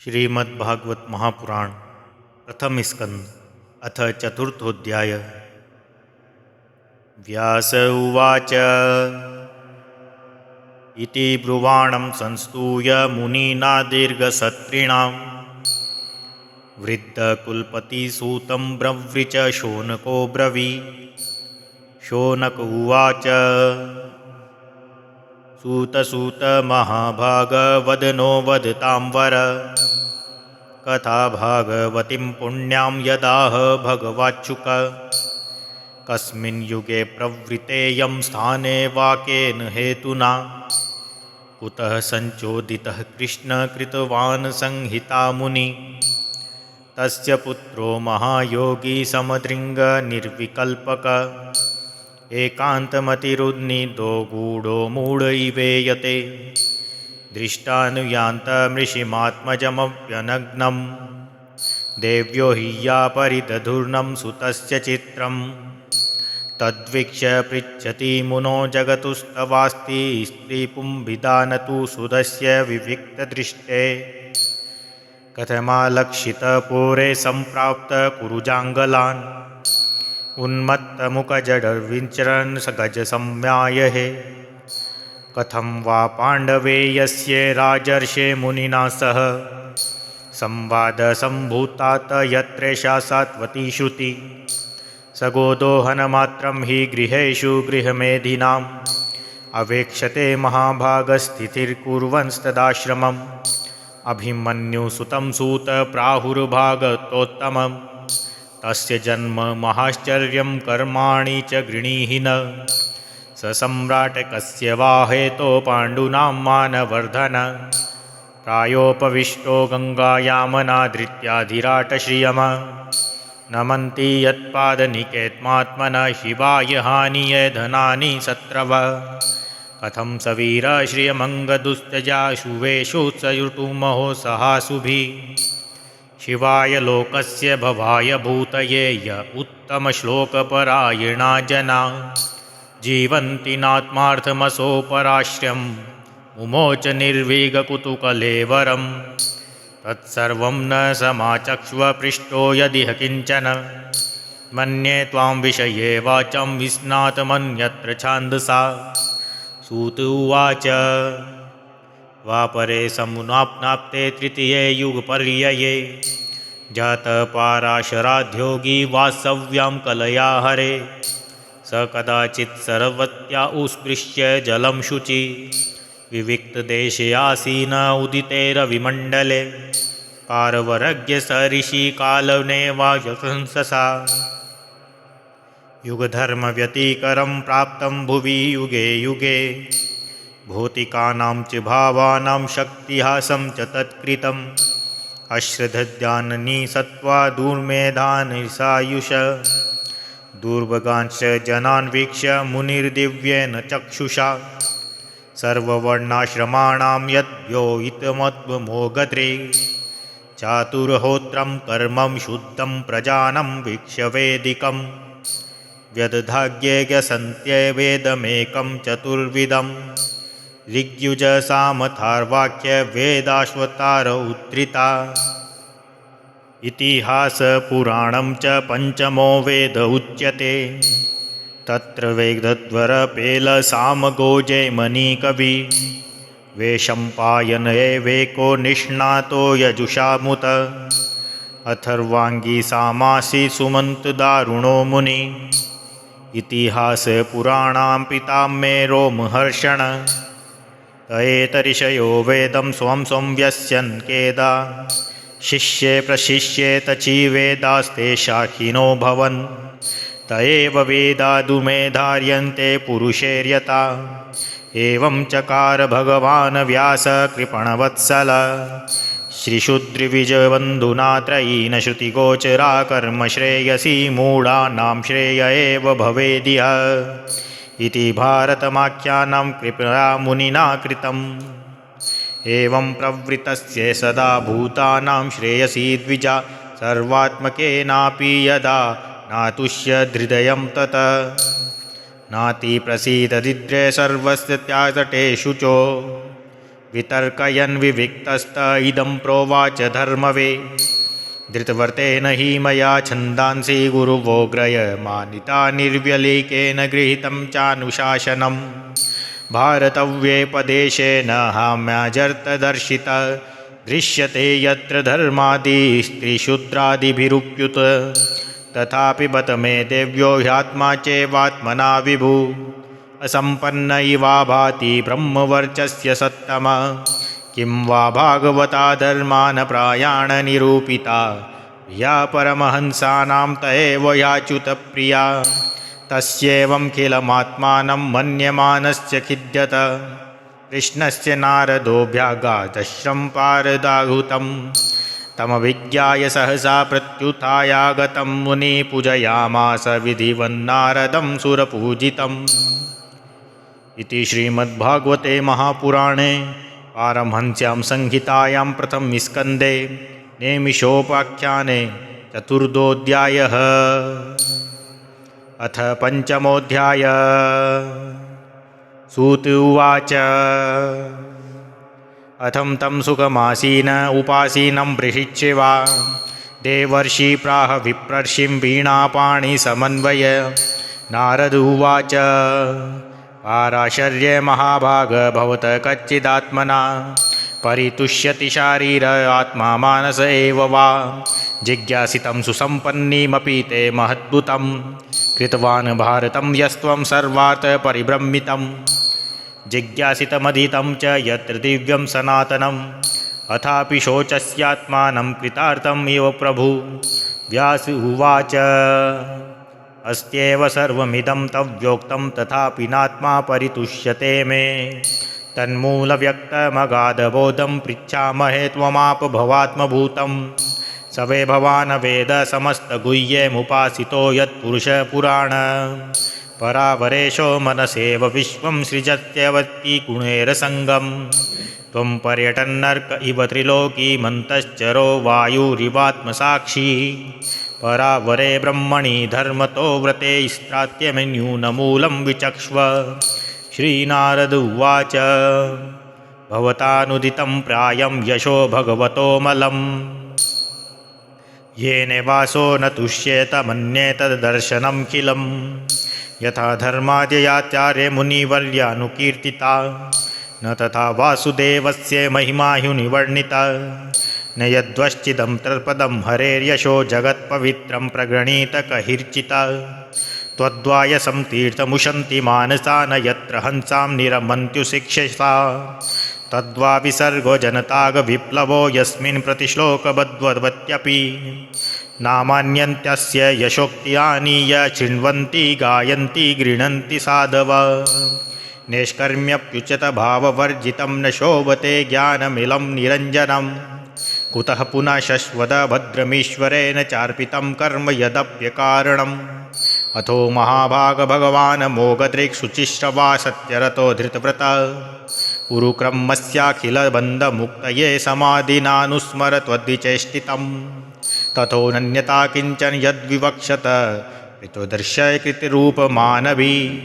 श्रीमद्भागवत महापुराण प्रथम स्कंद अथ चतुर्थोऽध्याय। व्यास उवाच इति ब्रुवाणं संस्तूय मुनिना दीर्घसत्रिणां वृद्धकुलपतिसूतं ब्रवीच शौनको ब्रवीत्। शौनक उवाच सूत महाभाग वदनो वदतां वर कथा भागवतीं पुण्यां यदाह भगवाच्युक। कस्मिन् युगे प्रवृत्तेयं स्थाने वाकेन हेतुना कुतः संचोदितः कृष्ण कृतवान् संहिता मुनि। तस्य पुत्रो महायोगी समदृङ्ग निर्विकल्पक एकान्तमतिरुन्नीतो गूढो मूढ इवेयते। दृष्टानुयान्तमृषिमात्मजमप्यनग्नं देव्यो हि या परिदधुर्नं सुतस्य चित्रं। तद्वीक्ष्य पृच्छति मुनो जगतुस्तवास्ति स्त्रीपुंभिदानतु सुतस्य विविक्तदृष्टे। कथमालक्षितपूरे सम्प्राप्त कुरुजाङ्गलान् उन्मत्तमुखजडविचरन् स गजसंज्ञायहे। कथं वा पाण्डवे यस्य राजर्षे मुनिना सह संवादसम्भूतात यत्रेषा सात्वती श्रुति। सगोदोहनमात्रं हि गृहेषु गृहमेधिनाम् अवेक्षते महाभागस्थितिर्कुर्वंस्तदाश्रमम्। अभिमन्युसुतं सूत प्राहुर्भागवतोत्तमम् तस्य जन्म महाश्चर्यं कर्माणि च गृणीहिन। स सम्राट् कस्य वा हेतो पाण्डूनां मानवर्धन। प्रायोपविष्टो गङ्गायामनादृत्याधिराटश्रियम् नमन्ति यत्पादनिकेतमात्मनः शिवाय हानिय धनानि शत्रव। कथं स वीर श्रियमङ्गदुस्तजा शुवेषु सयुटुमहो सहासुभिः। शिवाय लोकस्य भवाय भूतये य उत्तमश्लोकपरायणा जना जीवन्ति नात्मार्थमसोपराश्रयं मुमोच निर्विघकुतुकलेवरं। तत्सर्वं न समाचक्ष्व पृष्टो यदिह किञ्चन मन्ये त्वां विषये वाचं विस्नातमन्यत्र छान्दसा। सूत उवाच द्वापरे समुनाप्नाप्ते तृतीये युगपर्यये जातपाराशराध्योगी वासव्यां कलया हरे। स कदाचित् सरवत्या उत्स्पृश्य जलं शुचि विविक्तदेशे आसीन उदिते रविमण्डले। पारवरज्ञ स ऋषिकालनेवाशंससा युगधर्मव्यतिकरं प्राप्तं भुवि युगे युगे। भौतिकानां च भावानां शक्तिहासं च तत्कृतम्। अश्रद्धद्याननी सत्त्वा दुर्मेधानसायुष दुर्भगांश्च जनान् वीक्ष्य मुनिर्दिव्येन चक्षुषा। सर्ववर्णाश्रमाणां यद्योहितमत्वमोगत्रे चातुर्होत्रं कर्मं शुद्धं प्रजानं वीक्ष्य वैदिकं। व्यदधाज्ञेयसन्त्यवेदमेकं चतुर्विधं ऋग्युजसामथर्वाख्य वेदाश्वतार उद्धृता। इतिहासपुराणं च पञ्चमो वेद उच्यते। तत्र वेदध्वरपेलसामगोजैमनीकवि वेशम्पायन एवेको निष्णातो यजुषामुत। अथर्वाङ्गी सामासि सुमन्तदारुणो मुनि। इतिहासपुराणां पितां मे रोमहर्षण तयेतऋषयो वेदं स्वं स्वं व्यस्यन् केदा। शिष्ये प्रशिष्ये तचीवेदास्ते शाखिनो भवन् त एव वेदादुमे धार्यन्ते पुरुषेर्यता। एवं चकार भगवान् व्यास कृपणवत्सल श्रीशूद्रविजयबन्धुना त्रयीन श्रुतिगोचरा कर्मश्रेयसी मूढानां श्रेय एव भवेदिह इति भारतमाख्यानं कृपया मुनिना कृतम्। एवं प्रवृत्तस्य सदा भूतानां श्रेयसी द्विजा सर्वात्मकेनापि यदा नातुष्यहृदयं तत् नाति प्रसीददिद्रे सर्वस्य त्यागटे शुचो। वितर्कयन् विविक्तस्त इदं प्रोवाच धर्मवे। धृतवर्तेन हि मया छन्दांसि गुरुवोग्रय मानिता निर्व्यलीकेन गृहीतं चानुशासनम्। भारतव्येपदेशेन हाम्याजर्तदर्शित दृश्यते यत्र धर्मादिस्त्रिशूद्रादिभिरुप्युत। तथापि बत मे देव्यो ह्यात्मा चैवात्मना विभु। असम्पन्न इवा भाति ब्रह्मवर्चस्य सत्तम। किं वा भागवता धर्मान् प्रायाण निरूपिता या परमहंसानां तयैव याच्युतप्रिया। तस्यैवं किलमात्मानं मन्यमानस्य खिद्यत। कृष्णस्य नारदोऽभ्यागातश्रं पारदाहुतं तमभिज्ञाय सहसा प्रत्युत्थायागतं मुनिः पूजयामास विधिवन्नारदं सुरपूजितम्। इति श्रीमद्भागवते महापुराणे पारमहंस्यां संहितायां प्रथमस्कन्धे नेमिषोपाख्याने चतुर्थोऽध्यायः। अथ पंचमोऽध्यायः। सूत उवाच अथं तं सुखमासीन उपासीनं बृहच्छिवा देवर्षि प्राह विप्रर्षिं वीणापाणिसमन्वय। नारद उवाच पाराशर्ये महाभाग भवत कच्चिदात्मना परितुष्यति शारीर आत्मा मानस एव वा। जिज्ञासितं सुसम्पन्नीमपि ते महद्भुतं कृतवान् भारतं यस्त्वं सर्वार्थ परिभ्रमितं। जिज्ञासितमधीतं च यत्र दिव्यं सनातनम् अथापि शोचस्यात्मानं कृतार्थम् इव प्रभु। व्यास उवाच अस्त्येव सर्वमिदं तव्योक्तं तथापि नात्मा परितुष्यते मे। तन्मूलव्यक्तमगाधबोधं पृच्छामहे त्वमाप भवात्मभूतं। स वै भवान् वेद समस्तगुह्यमुपासितो यत्पुरुषपुराण। परावरेशो मनसेव विश्वं सृजत्यवती गुणैरसङ्गम्। त्वं पर्यटन्नर्क इव त्रिलोकीमन्तश्चरो वायुरिवात्मसाक्षी। परावरे ब्रह्मणि धर्मतो व्रते स्त्रात्यमेन्यूनमूलं विचक्ष्व। श्रीनारद उवाच भवतानुदितं प्रायं यशो भगवतो मलम्। येन वासो न तुष्येत मन्येत दर्शनं किलम्। यथा धर्माद्ययाचार्य मुनिवर्यानुकीर्तिता न तथा वासुदेवस्य महिमा ह्युनिवर्णिता। न यद्वश्चिदं तत्पदं हरेर्यशो जगत्पवित्रं प्रगणीत कहिर्चिता। त्वद्वायसं तीर्थमुशन्ति मानसा न यत्र हंसां निरमन्त्युशिक्षसा। तद्वा विसर्गो जनतागविप्लवो यस्मिन् प्रतिश्लोकबद्वद्वत्यपि। नामान्यन्त्यस्य यशोक्त्यानीय शृण्वन्ति गायन्ति गृह्णन्ति साधव। नैष्कर्म्यप्युच्यत भाववर्जितं न शोभते ज्ञानमिलं निरञ्जनम्। कुतः पुनः शश्वत भद्रमीश्वरेण चार्पितं कर्म यदप्यकारणम्। अथो महाभाग भगवान् मोगदृक्शुचिश्रवा सत्यरतो धृतव्रत। उरुक्रमस्याखिलबन्धमुक्तये समाधिनानुस्मर त्वद्विचेष्टितं। तथोऽनन्यता किञ्चन यद्विवक्षत पितुदर्शय कृतिरूपमानभी।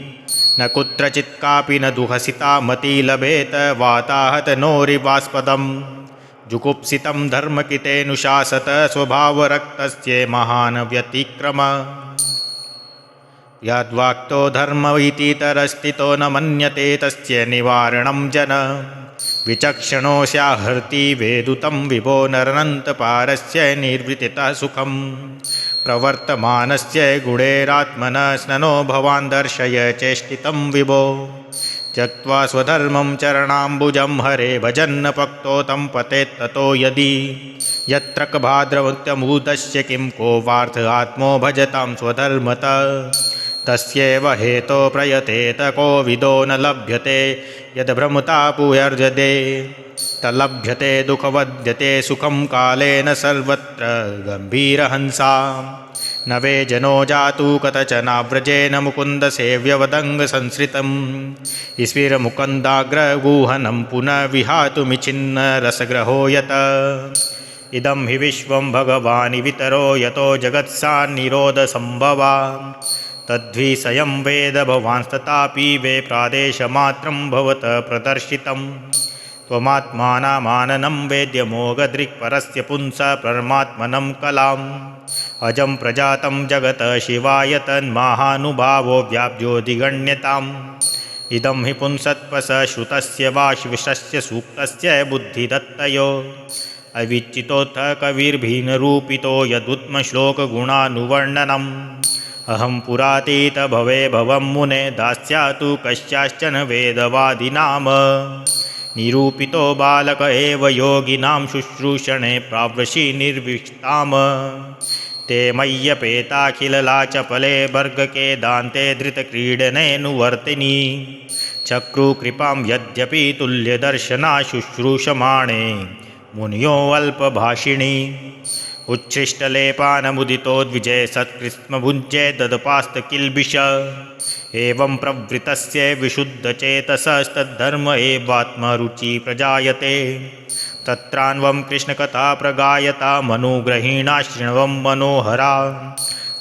न कुत्रचित् कापि न दुःखसिता मति लभेत वाताहत नोरिवास्पदम्। जुगुप्सितं धर्मकितेऽनुशासत स्वभावरक्तस्य महान् व्यतिक्रम। यद्वाक्तो धर्म इतीतरस्थितो न मन्यते तस्य निवारणं जन। विचक्षणो स्याहर्ति वेदुतं विभो नरनन्तपारस्य निर्वृतितः सुखं। प्रवर्तमानस्य गुणैरात्मनः स्ननो भवान् दर्शय चेष्टितं विभो। त्यक्त्वा स्वधर्मं चरणाम्बुजं हरे भजन्न पक्तो तं पतेत् ततो यदि। यत्र भाद्रवत्यमुदस्य किं को वार्थ आत्मो भजतां स्वधर्मतः। तस्यैव हेतो प्रयतेत को विदो न लभ्यते यद्भ्रमता पुयर्जदे। तलभ्यते दुःखवद्यते सुखं कालेन सर्वत्र गम्भीरहंसा। न वे जनो जातु कतचनाव्रजेन मुकुन्दसेव्यवदङ्गसंसृतं। स्फीरमुकुन्दाग्रगुहनं पुनः विहातुमिच्छिन्न रसग्रहो यत। इदं हि विश्वं भगवान् वितरो यतो जगत्सान्निरोधसम्भवा। तद्विषयं वेद भवांस्तथापि वे प्रादेशमात्रं भवत प्रदर्शितं। त्वमात्मानमाननं वेद्यमोघदृक्परस्य पुंसः परमात्मनं कलाम् अजं प्रजातं जगत शिवाय तन्महानुभावो व्याप्योऽधिगण्यताम् इदं हि पुंसत्वसश्रुतस्य वा शिवशस्य सूक्तस्य बुद्धिदत्तयो अविच्चितोऽथ कविर्भिन्नरूपितो यदुत्तमश्लोकगुणानुवर्णनम् अहं पुरातीत भवे भवं मुने दास्यातु कश्चाश्चन वेदवादिनाम निरूपितो बालक एव योगिनां शुश्रूषणे प्रावृषि निर्विष्टाम ते मय्यपेताखिललाचपले वर्गके दान्ते धृतक्रीडनेऽनुवर्तिनी चक्रुकृपां यद्यपि तुल्यदर्शना शुश्रूषमाणे मुनियो अल्पभाषिणी उच्छ्रिष्टलेपानमुदितोद्विजय सत्कृत्स्मभुञ्जे ददपास्तकिल्बिष एवं प्रवृतस्य विशुद्धचेतसस्तद्धर्म एवात्मरुचि प्रजायते तत्रान्वं कृष्णकथा प्रगायता मनुग्रहीणा शृण्वं मनोहरा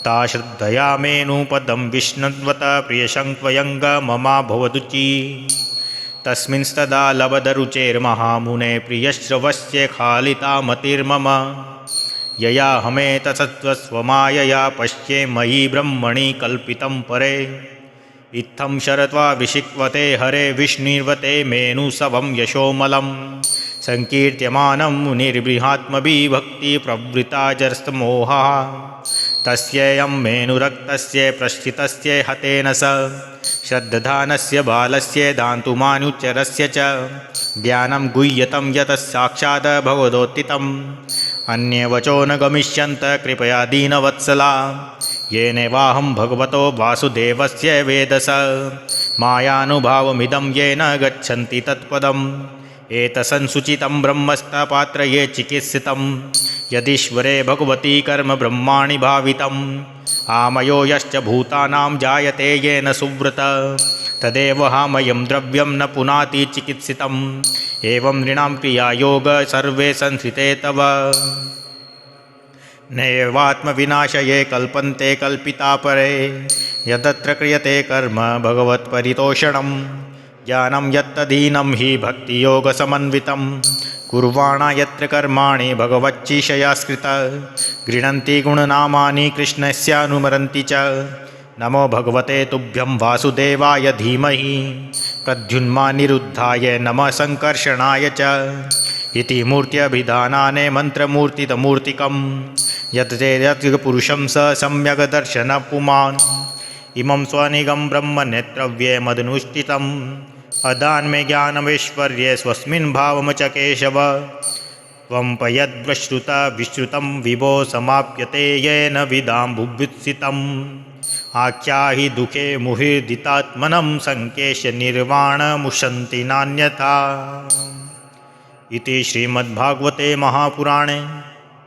ता श्रद्धया मेनुपदं विष्णुवत प्रियशङ्क्वयङ्गममा भवदुचि तस्मिंस्तदा लब्धरुचेर्महामुने प्रियश्रवस्य खालिता मतिर्मम यया हमेतसत्त्वस्वमायया पश्ये मयि ब्रह्मणि कल्पितं परे इत्थं शरत्वा विषिक्वते हरे विष्णुर्वते मेनुसवं यशोमलं संकीर्त्यमानं मुनिर्बृहात्मविभक्तिप्रवृत्ता जरस्तमोहः तस्येयं मेनुरक्तस्य प्रश्चितस्य हतेन स श्रद्धानस्य बालस्य दान्तुमानुचरस्य च ज्ञानं गुह्यतं यतः साक्षात् भगवदोत्थितम् अन्यवचो न गमिष्यन्त कृपया दीनवत्सला येनैवाहं भगवतो वासुदेवस्य वेदस मायानुभावमिदं येन गच्छन्ति तत्पदम् एतसंसुचितं ब्रह्मस्तपात्रये चिकित्सितं यदीश्वरे भगवती कर्म ब्रह्माणि भावितम् आमयो यश्च भूतानां जायते येन सुव्रत तदेव हामयं द्रव्यं न पुनाति चिकित्सितम् एवं नृणां क्रियायोग सर्वे संस्थिते तव नैवात्मविनाशये कल्पन्ते कल्पिता परे यदत्र क्रियते कर्म भगवत्परितोषणम् ज्ञानं यत्तदीनं हि भक्तियोगसमन्वितं कुर्वाणा यत्र कर्माणि भगवच्चिशयास्कृत गृह्णन्ति गुणनामानि कृष्णस्यानुमरन्ति च नमो भगवते तुभ्यं वासुदेवाय धीमहि प्रद्युन्मानिरुद्धाय नमः संकर्षणाय च इति मूर्त्यभिधानाने मन्त्रमूर्तितमूर्तिकं यत्पुरुषं स सम्यग् दर्शनपुमान् इमं स्वनिगं ब्रह्मनेत्रव्ये मदनुष्ठितम् अदान्मे ज्ञानमैश्वर्ये स्वस्मिन् भावं च केशव त्वं पयद्वश्रुता विश्रुतं विभो समाप्यते येन विदां बुभुत्सितम् आख्याहि दुःखे मुहुर्दितात्मनं संकेश्य निर्वाणमुशन्ति नान्यथा इति श्रीमद्भागवते महापुराणे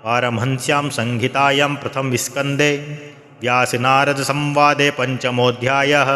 पारमहंस्यां संहितायां प्रथमस्कन्धे व्यासनारदसंवादे 5मोऽध्यायः।